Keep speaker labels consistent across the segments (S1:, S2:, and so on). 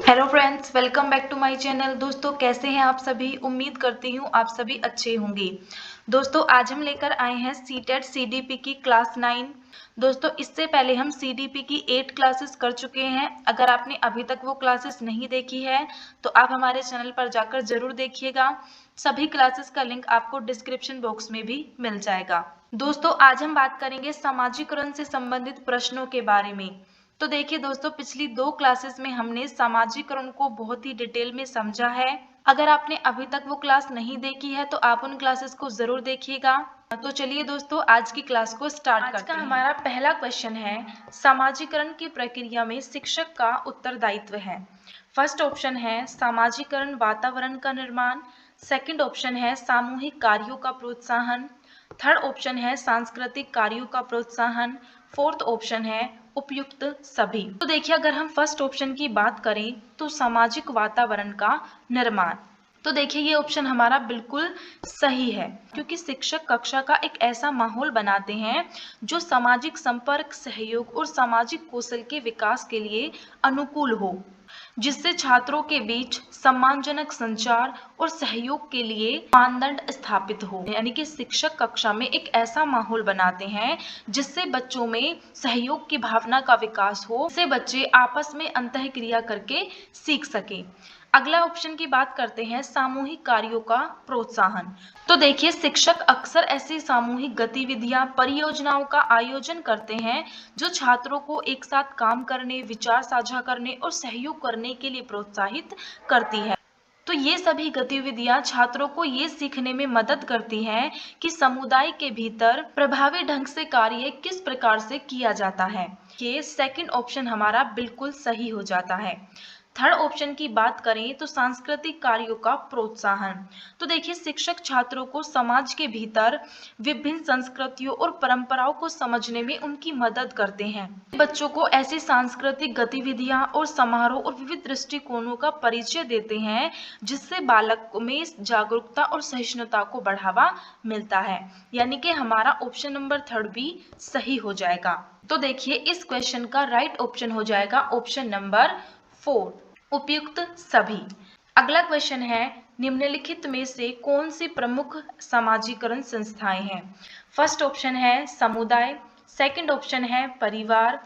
S1: Hello friends, welcome back to my channel. दोस्तों, कैसे हैं आप सभी? उम्मीद करती हूँ आप सभी अच्छे होंगे। दोस्तों, आज हम लेकर आए हैं सीटेट सीडीपी की क्लास 9। दोस्तों, इससे पहले हम सीडीपी की 8 क्लासेस कर चुके हैं। अगर आपने अभी तक वो क्लासेस नहीं देखी है तो आप हमारे चैनल पर जाकर जरूर देखिएगा। सभी क्लासेस का लिंक आपको डिस्क्रिप्शन बॉक्स में भी मिल जाएगा। दोस्तों, आज हम बात करेंगे समाजीकरण से संबंधित प्रश्नों के बारे में। तो देखिए दोस्तों, पिछली 2 क्लासेस में हमने समाजीकरण को बहुत ही डिटेल में समझा है। अगर आपने अभी तक वो क्लास नहीं देखी है तो आप उन क्लासेस को जरूर देखिएगा। तो चलिए दोस्तों, आज की क्लास को स्टार्ट करते हैं। आज का हमारा पहला क्वेश्चन है, समाजीकरण की प्रक्रिया में शिक्षक का उत्तरदायित्व है। फर्स्ट ऑप्शन है समाजीकरण वातावरण का निर्माण। सेकंड ऑप्शन है सामूहिक कार्यों का प्रोत्साहन। थर्ड ऑप्शन है सांस्कृतिक कार्यों का प्रोत्साहन। फोर्थ ऑप्शन है उपयुक्त सभी। तो देखिए, अगर हम फर्स्ट ऑप्शन की बात करें तो सामाजिक वातावरण का निर्माण, तो देखिए ये ऑप्शन हमारा बिल्कुल सही है, क्योंकि शिक्षक कक्षा का एक ऐसा माहौल बनाते हैं जो सामाजिक संपर्क, सहयोग और सामाजिक कौशल के विकास के लिए अनुकूल हो, जिससे छात्रों के बीच सम्मानजनक संचार और सहयोग के लिए मानदंड स्थापित हो। यानी कि शिक्षक कक्षा में एक ऐसा माहौल बनाते हैं जिससे बच्चों में सहयोग की भावना का विकास हो, जिससे बच्चे आपस में अंतःक्रिया करके सीख सके। अगला ऑप्शन की बात करते हैं सामूहिक कार्यों का प्रोत्साहन। तो देखिए, शिक्षक अक्सर ऐसी सामूहिक गतिविधियां, परियोजनाओं का आयोजन करते हैं जो छात्रों को एक साथ काम करने, विचार साझा करने और सहयोग करने के लिए प्रोत्साहित करती है। तो ये सभी गतिविधियां छात्रों को ये सीखने में मदद करती हैं कि समुदाय के भीतर प्रभावी ढंग से कार्य किस प्रकार से किया जाता है। ये सेकंड ऑप्शन हमारा बिल्कुल सही हो जाता है। थर्ड ऑप्शन की बात करें तो सांस्कृतिक कार्यों का प्रोत्साहन। तो देखिए, शिक्षक छात्रों को समाज के भीतर विभिन्न संस्कृतियों और परंपराओं को समझने में उनकी मदद करते हैं। बच्चों को ऐसी सांस्कृतिक गतिविधियां और समारोह और विविध दृष्टिकोणों का परिचय देते हैं, जिससे बालक में जागरूकता और सहिष्णुता को बढ़ावा मिलता है। यानी कि हमारा ऑप्शन नंबर थर्ड भी सही हो जाएगा। तो देखिए, इस क्वेश्चन का राइट ऑप्शन हो जाएगा ऑप्शन नंबर 4, उपयुक्त सभी। अगला क्वेश्चन है, निम्नलिखित में से कौन सी प्रमुख समाजीकरण संस्थाएं हैं? फर्स्ट ऑप्शन है समुदाय, सेकंड ऑप्शन है परिवार,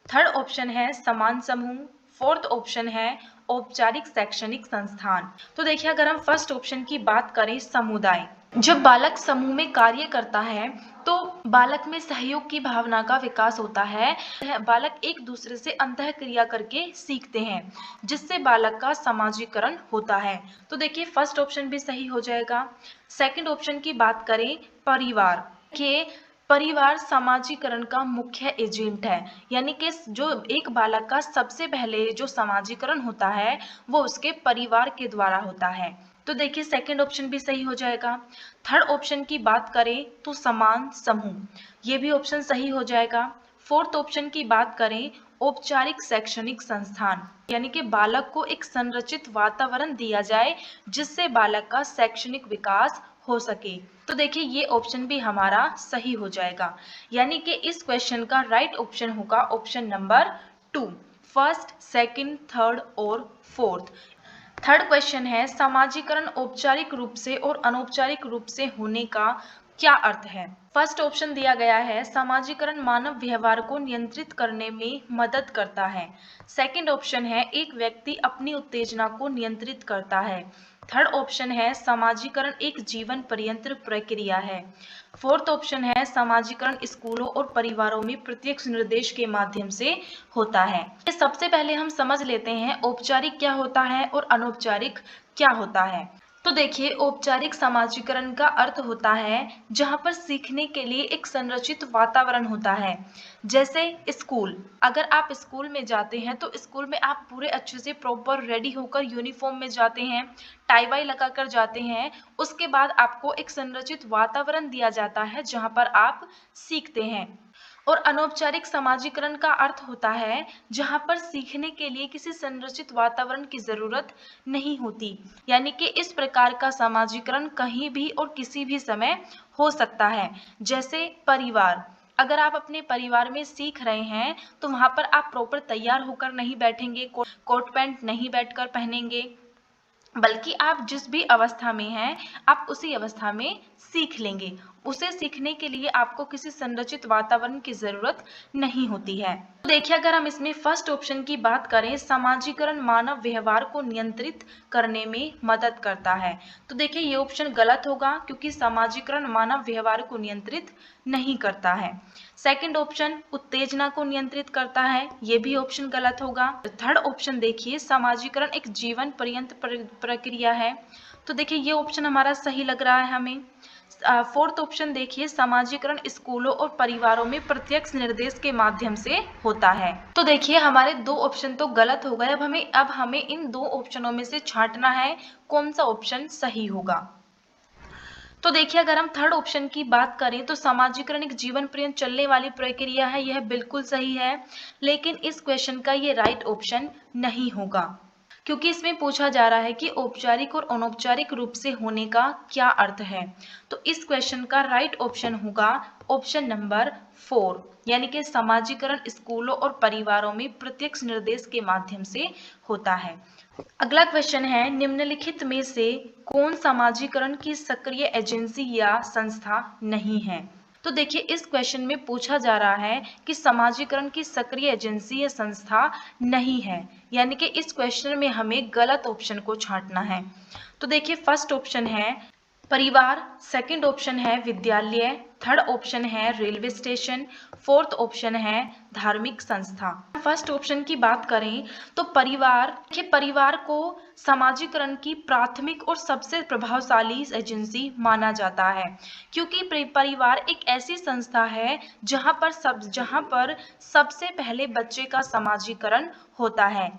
S1: थर्ड ऑप्शन है समान समूह, फोर्थ ऑप्शन है औपचारिक शैक्षणिक संस्थान। तो देखिए, अगर हम फर्स्ट ऑप्शन की बात करें समुदाय, जब बालक समूह में कार्य करता है तो बालक में सहयोग की भावना का विकास होता है। बालक एक दूसरे से अंतःक्रिया करके सीखते हैं, जिससे बालक का समाजीकरण होता है। तो देखिए, फर्स्ट ऑप्शन भी सही हो जाएगा। सेकंड ऑप्शन की बात करें परिवार के, परिवार समाजीकरण का मुख्य एजेंट है। यानी कि जो एक बालक का सबसे पहले जो समाजीकरण होता है वो उसके परिवार के द्वारा होता है। तो देखिए, सेकंड ऑप्शन भी सही हो जाएगा। थर्ड ऑप्शन की बात करें तो समान समूह, ये भी ऑप्शन सही हो जाएगा। फोर्थ ऑप्शन की बात करें औपचारिक शैक्षणिक संस्थान, यानी कि बालक को एक संरचित वातावरण दिया जाए जिससे बालक का शैक्षणिक विकास हो सके। तो देखिए, ये ऑप्शन भी हमारा सही हो जाएगा। यानी कि इस क्वेश्चन का राइट ऑप्शन होगा option number 2, first, second, third और फोर्थ। थर्ड क्वेश्चन है, समाजीकरण औपचारिक रूप से और अनौपचारिक रूप से होने का क्या अर्थ है? फर्स्ट ऑप्शन दिया गया है समाजीकरण मानव व्यवहार को नियंत्रित करने में मदद करता है। सेकंड ऑप्शन है एक व्यक्ति अपनी उत्तेजना को नियंत्रित करता है। थर्ड ऑप्शन है समाजीकरण एक जीवन पर्यंत प्रक्रिया है। फोर्थ ऑप्शन है समाजीकरण स्कूलों और परिवारों में प्रत्यक्ष निर्देश के माध्यम से होता है। सबसे पहले हम समझ लेते हैं औपचारिक क्या होता है और अनौपचारिक क्या होता है। तो देखिए, औपचारिक समाजीकरण का अर्थ होता है जहां पर सीखने के लिए एक संरचित वातावरण होता है। जैसे स्कूल, अगर आप स्कूल में जाते हैं तो स्कूल में आप पूरे अच्छे से प्रॉपर रेडी होकर यूनिफॉर्म में जाते हैं, टाई वाई लगा कर जाते हैं। उसके बाद आपको एक संरचित वातावरण दिया जाता है जहां पर आप सीखते हैं। और अनौपचारिक समाजीकरण का अर्थ होता है जहां पर सीखने के लिए किसी संरचित वातावरण की जरूरत नहीं होती। यानी कि इस प्रकार का समाजीकरण कहीं भी और किसी भी समय हो सकता है। जैसे परिवार, अगर आप अपने परिवार में सीख रहे हैं तो वहाँ पर आप प्रॉपर तैयार होकर नहीं बैठेंगे, कोट पैंट नहीं बैठकर पहनेंगे, बल्कि आप जिस भी अवस्था में हैं आप उसी अवस्था में सीख लेंगे। उसे सीखने के लिए आपको किसी संरचित वातावरण की जरूरत नहीं होती है। तो देखिए, अगर हम इसमें फर्स्ट ऑप्शन की बात करें, समाजीकरण मानव व्यवहार को नियंत्रित करने में मदद करता है, तो देखिए ये ऑप्शन गलत होगा, क्योंकि समाजीकरण मानव व्यवहार को नियंत्रित नहीं करता है। सेकंड ऑप्शन उत्तेजना को नियंत्रित करता है, ये भी ऑप्शन गलत होगा। थर्ड ऑप्शन देखिए, समाजीकरण एक जीवन पर्यंत प्रक्रिया है, तो देखिए ये ऑप्शन हमारा सही लग रहा है हमें। फोर्थ ऑप्शन देखिए, समाजीकरण स्कूलों और परिवारों में प्रत्यक्ष निर्देश के माध्यम से होता है। तो देखिए हमारे दो ऑप्शन तो गलत हो गए। अब हमें इन दो ऑप्शनों में से छांटना है कौन सा ऑप्शन सही होगा। तो देखिए, अगर हम थर्ड ऑप्शन की बात करें तो समाजीकरण एक जीवन पर्यंत चलने वाली प्रक्रिया है, यह बिल्कुल सही है, लेकिन इस क्वेश्चन का ये राइट ऑप्शन नहीं होगा, क्योंकि इसमें पूछा जा रहा है कि औपचारिक और अनौपचारिक रूप से होने का क्या अर्थ है। तो इस क्वेश्चन का राइट ऑप्शन होगा ऑप्शन नंबर 4, यानी कि समाजीकरण स्कूलों और परिवारों में प्रत्यक्ष निर्देश के माध्यम से होता है। अगला क्वेश्चन है, निम्नलिखित में से कौन समाजीकरण की सक्रिय एजेंसी या संस्था नहीं है। तो देखिए इस क्वेश्चन में पूछा जा रहा है कि समाजीकरण की सक्रिय एजेंसी या संस्था नहीं है, यानी कि इस क्वेश्चन में हमें गलत ऑप्शन को छांटना है। तो देखिए फर्स्ट ऑप्शन है परिवार, सेकंड ऑप्शन है विद्यालय, थर्ड ऑप्शन है रेलवे स्टेशन, फोर्थ ऑप्शन है धार्मिक संस्था। फर्स्ट ऑप्शन की बात करें तो परिवार को समाजीकरण की प्राथमिक और सबसे प्रभावशाली एजेंसी माना जाता है, क्योंकि परिवार एक ऐसी संस्था है जहां पर सबसे पहले बच्चे का समाजीकरण होता है,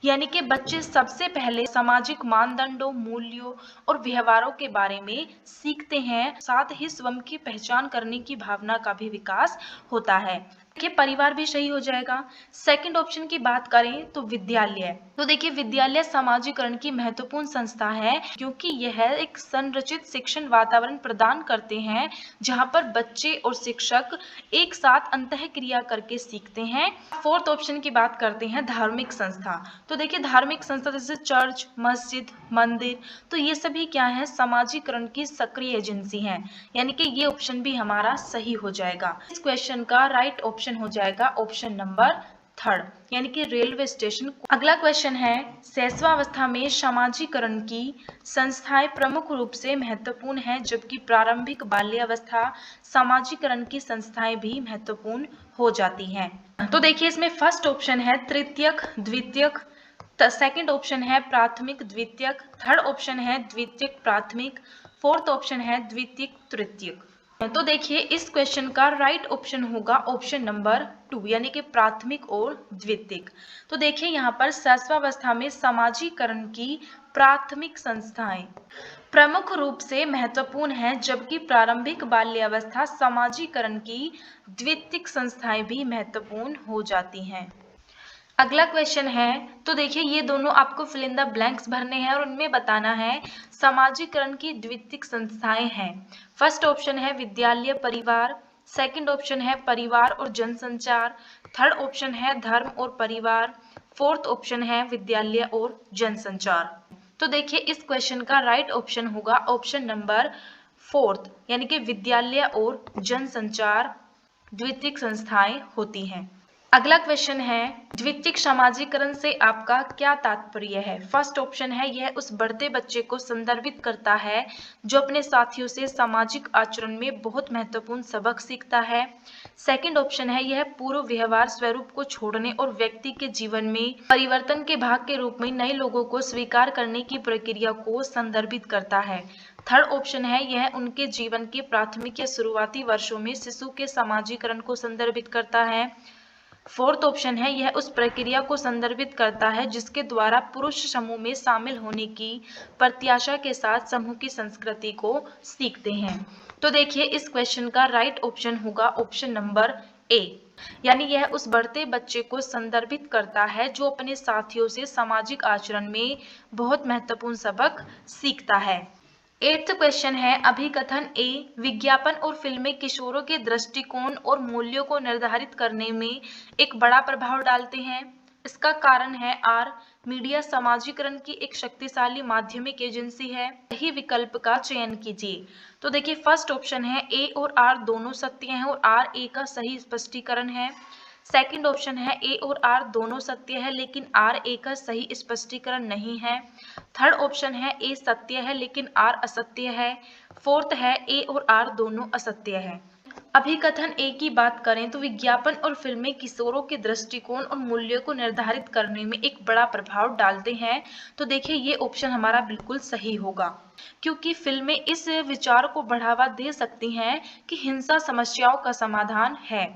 S1: यानी कि बच्चे सबसे पहले सामाजिक मानदंडों, मूल्यों और व्यवहारों के बारे में सीखते हैं, साथ ही स्वयं की पहचान करने की भावना का भी विकास होता है। देखिए परिवार भी सही हो जाएगा। सेकंड ऑप्शन की बात करें तो विद्यालय, तो देखिए विद्यालय समाजीकरण की महत्वपूर्ण संस्था है, क्योंकि यह एक संरचित शिक्षण वातावरण प्रदान करते हैं जहां पर बच्चे और शिक्षक एक साथ अंतःक्रिया करके सीखते हैं। फोर्थ ऑप्शन की बात करते हैं धार्मिक संस्था, तो देखिए धार्मिक संस्था जैसे चर्च, मस्जिद, मंदिर, तो ये सभी क्या है समाजीकरण की सक्रिय एजेंसी हैं, यानी कि ये ऑप्शन भी हमारा सही हो जाएगा। इस क्वेश्चन का राइट ऑप्शन हो जाएगा ऑप्शन नंबर थर्ड, यानी कि रेलवे स्टेशन। अगला क्वेश्चन है, शैशवावस्था में समाजीकरण की संस्थाएं प्रमुख रूप से महत्वपूर्ण हैं, जबकि प्रारंभिक बाल्यावस्था समाजीकरण की संस्थाएं भी महत्वपूर्ण हो जाती हैं। तो देखिए इसमें फर्स्ट ऑप्शन है तृतीयक, द्वितीयक, सेकंड ऑप्शन है प्राथमिक द्वितीयक, थर्ड ऑप्शन है द्वितीयक प्राथमिक, फोर्थ ऑप्शन है द्वितीयक तृतीयक। तो देखिए इस क्वेश्चन का राइट ऑप्शन होगा ऑप्शन नंबर 2, यानी कि प्राथमिक और द्वितीयक। तो देखिए यहाँ पर शैशवावस्था में समाजीकरण की प्राथमिक संस्थाएं प्रमुख रूप से महत्वपूर्ण है, जबकि प्रारंभिक बाल्यावस्था समाजीकरण की द्वितीयक संस्थाएं भी महत्वपूर्ण हो जाती हैं। अगला क्वेश्चन है, तो देखिए ये दोनों आपको फिल इन द ब्लैंक्स भरने हैं और उनमें बताना है समाजीकरण की द्वितीयक संस्थाएं हैं। फर्स्ट ऑप्शन है विद्यालय परिवार, सेकंड ऑप्शन है परिवार और जनसंचार, थर्ड ऑप्शन है धर्म और परिवार, फोर्थ ऑप्शन है विद्यालय और जनसंचार। तो देखिए इस क्वेश्चन का राइट ऑप्शन होगा ऑप्शन नंबर 4, यानी कि विद्यालय और जनसंचार द्वितीयक संस्थाएं होती हैं। अगला क्वेश्चन है, द्वितीयक समाजीकरण से आपका क्या तात्पर्य है। फर्स्ट ऑप्शन है यह उस बढ़ते बच्चे को संदर्भित करता है जो अपने साथियों से सामाजिक आचरण में बहुत महत्वपूर्ण सबक सीखता है। सेकंड ऑप्शन है यह पूर्व व्यवहार स्वरूप को छोड़ने और व्यक्ति के जीवन में परिवर्तन के भाग के रूप में नए लोगों को स्वीकार करने की प्रक्रिया को संदर्भित करता है। थर्ड ऑप्शन है यह उनके जीवन के प्राथमिक या शुरुआती वर्षों में शिशु के समाजीकरण को संदर्भित करता है। फोर्थ ऑप्शन है यह उस प्रक्रिया को संदर्भित करता है जिसके द्वारा पुरुष समूह में शामिल होने की प्रत्याशा के साथ समूह की संस्कृति को सीखते हैं। तो देखिए इस क्वेश्चन का राइट ऑप्शन होगा ऑप्शन नंबर ए, यानी यह उस बढ़ते बच्चे को संदर्भित करता है जो अपने साथियों से सामाजिक आचरण में बहुत महत्वपूर्ण सबक सीखता है। 8th क्वेश्चन है अभिकथन ए, विज्ञापन और फिल्में किशोरों के दृष्टिकोण और मूल्यों को निर्धारित करने में एक बड़ा प्रभाव डालते हैं। इसका कारण है आर, मीडिया समाजीकरण की एक शक्तिशाली माध्यमिक एजेंसी है। सही विकल्प का चयन कीजिए। तो देखिए फर्स्ट ऑप्शन है ए और आर दोनों सत्य हैं और आर ए का सही स्पष्टीकरण है। सेकंड ऑप्शन है ए और आर दोनों सत्य है लेकिन आर ए का सही स्पष्टीकरण नहीं है। थर्ड ऑप्शन है ए सत्य है लेकिन आर असत्य है। फोर्थ है ए और आर दोनों असत्य है। अभिकथन ए की बात करें तो विज्ञापन और फिल्में किशोरों के दृष्टिकोण और मूल्यों को निर्धारित करने में एक बड़ा प्रभाव डालते हैं। तो देखिए ये ऑप्शन हमारा बिल्कुल सही होगा, क्योंकि फिल्में इस विचार को बढ़ावा दे सकती हैं कि हिंसा समस्याओं का समाधान है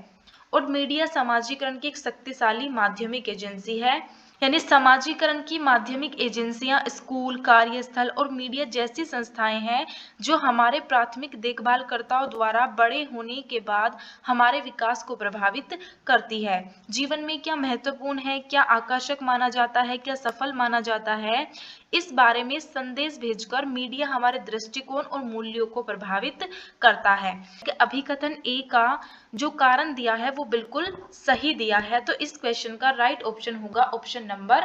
S1: और मीडिया समाजीकरण की एक शक्तिशाली माध्यमिक एजेंसी है। यानी समाजीकरण की माध्यमिक एजेंसियां स्कूल, कार्यस्थल और मीडिया जैसी संस्थाएं हैं जो हमारे प्राथमिक देखभालकर्ताओं द्वारा बड़े होने के बाद हमारे विकास को प्रभावित करती है। जीवन में क्या महत्वपूर्ण है, क्या आकर्षक माना जाता है, क्या सफल माना जाता है, इस बारे में संदेश भेजकर मीडिया हमारे दृष्टिकोण और मूल्यों को प्रभावित करता है। अभिकथन ए का जो कारण दिया है वो बिल्कुल सही दिया है, तो इस क्वेश्चन का राइट ऑप्शन होगा option number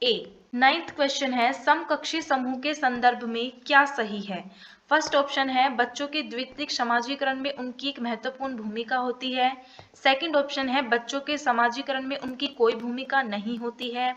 S1: A. 9th question है समकक्षी समूह के संदर्भ में क्या सही है। फर्स्ट ऑप्शन है बच्चों के द्वितीयक समाजीकरण में उनकी एक महत्वपूर्ण भूमिका होती है। सेकंड ऑप्शन है बच्चों के समाजीकरण में उनकी कोई भूमिका नहीं होती है।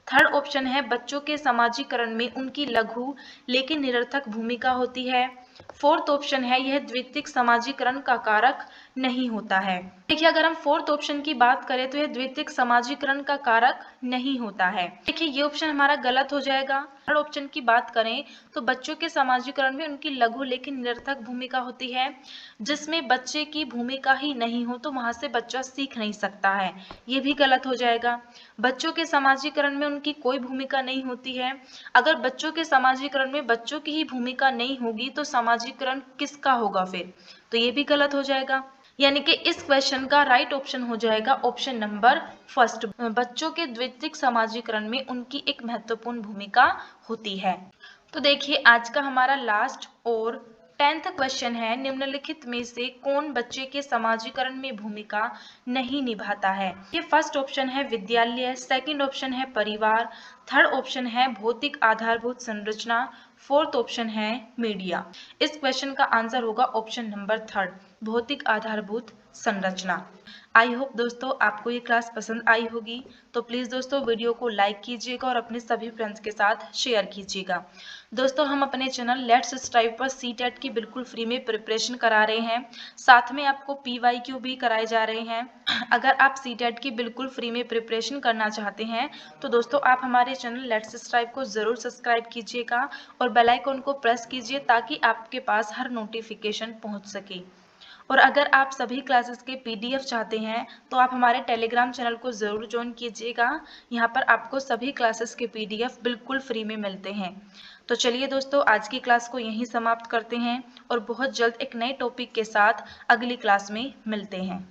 S1: थर्ड ऑप्शन है बच्चों के समाजीकरण में उनकी लघु लेकिन निरर्थक भूमिका होती है। फोर्थ ऑप्शन है यह द्वितीयक समाजीकरण का कारक नहीं होता है। देखिए अगर हम फोर्थ ऑप्शन की बात करें तो यह द्वितीयक समाजीकरण का कारक नहीं होता है। देखिए ये ऑप्शन हमारा गलत हो जाएगा। थर्ड ऑप्शन की बात करें तो बच्चों के समाजीकरण में उनकी लघु लेकिन निरर्थक भूमिका होती है। जिसमें बच्चे की भूमिका ही नहीं हो तो वहां से बच्चा सीख नहीं सकता है, ये भी गलत हो जाएगा। बच्चों के समाजीकरण में उनकी कोई भूमिका नहीं होती है। अगर बच्चों के समाजीकरण में बच्चों की ही भूमिका नहीं होगी तो समाजीकरण किसका होगा फिर, तो ये भी गलत हो जाएगा। यानी कि इस क्वेश्चन का राइट ऑप्शन हो जाएगा ऑप्शन नंबर फर्स्ट, बच्चों के द्वितीयक समाजीकरण में उनकी एक महत्वपूर्ण भूमिका होती है। तो देखिए आज का हमारा लास्ट और 10th क्वेश्चन है निम्नलिखित में से कौन बच्चे के समाजीकरण में भूमिका नहीं निभाता है। ये फर्स्ट ऑप्शन है विद्यालय, सेकंड ऑप्शन है परिवार, थर्ड ऑप्शन है भौतिक आधारभूत संरचना, फोर्थ ऑप्शन है मीडिया। इस क्वेश्चन का आंसर होगा ऑप्शन नंबर थर्ड, भौतिक आधारभूत संरचना। आई होप दोस्तों आपको ये क्लास पसंद आई होगी, तो प्लीज़ दोस्तों वीडियो को लाइक कीजिएगा और अपने सभी फ्रेंड्स के साथ शेयर कीजिएगा। दोस्तों हम अपने चैनल लेट्स स्ट्राइव पर सीटेट की बिल्कुल फ्री में प्रिपरेशन करा रहे हैं, साथ में आपको PYQ भी कराए जा रहे हैं। अगर आप सीटेट की बिल्कुल फ्री में प्रिपरेशन करना चाहते हैं तो दोस्तों आप हमारे चैनल लेट्स स्ट्राइव को ज़रूर सब्सक्राइब कीजिएगा और बेल आइकन को प्रेस कीजिए ताकि आपके पास हर नोटिफिकेशन पहुँच सके। और अगर आप सभी क्लासेस के PDF चाहते हैं तो आप हमारे टेलीग्राम चैनल को ज़रूर ज्वाइन कीजिएगा। यहाँ पर आपको सभी क्लासेस के PDF बिल्कुल फ्री में मिलते हैं। तो चलिए दोस्तों आज की क्लास को यहीं समाप्त करते हैं और बहुत जल्द एक नए टॉपिक के साथ अगली क्लास में मिलते हैं।